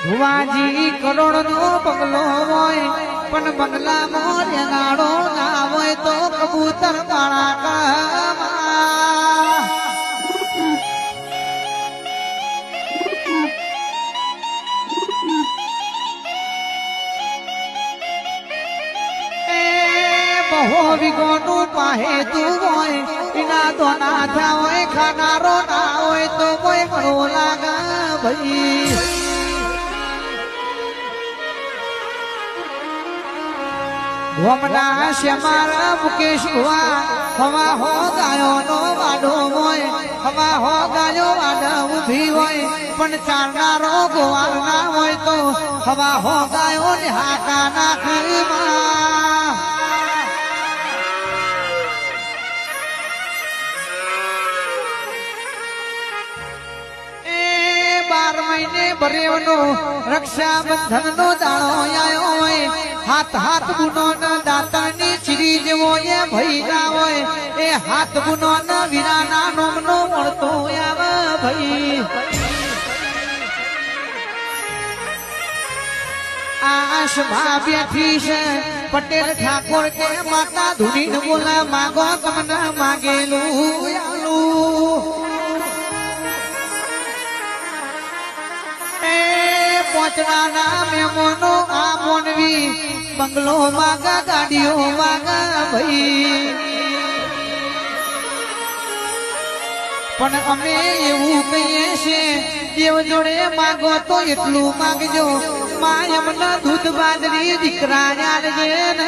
ભુવાજી કરોડ નો બંગલો હોય પણ બંગલા મોર નાડો ના હોય તો કબૂતર માળા કામા બહુ વિગોનું પાહે તું હોય એના તો ના થયા હોય ખાનારો ના હોય તો કોઈ ઘણો લાગા ભાઈ વમના શ્યામારા મુકેશ ભુવા હવા હો ગાયો નો વાડો હોય હવા હો ગાયો વાડા ઉભી હોય પણ ચારનારો ગોવાર ના હોય તો હવા હો ગાયો ને હાકા નાખીમાં એ 12 મહિને ભરેવનો રક્ષાબંધન નો દાણો આયો હોય હાથ હાથ ગુનો ના દાતાની ચીરી જેવો એ ભઈલા હોય એ હાથ ગુનો ના વીરાના નોમનો મળતો આવે ભાઈ આશમાં બેઠી છે પટેલ ઠાકોર કે માતા ધૂની બોલા માગો તમને માગેલું પોચડાના મેમોનો આ મોનવી બંગલો માગા ગાડીઓ માગા ભાઈ પણ અમે એવું કહીએ છે દેવ જોડે માગો તો એટલું માગજો માં એમના દૂધ બાજરી દીકરા યાદ ને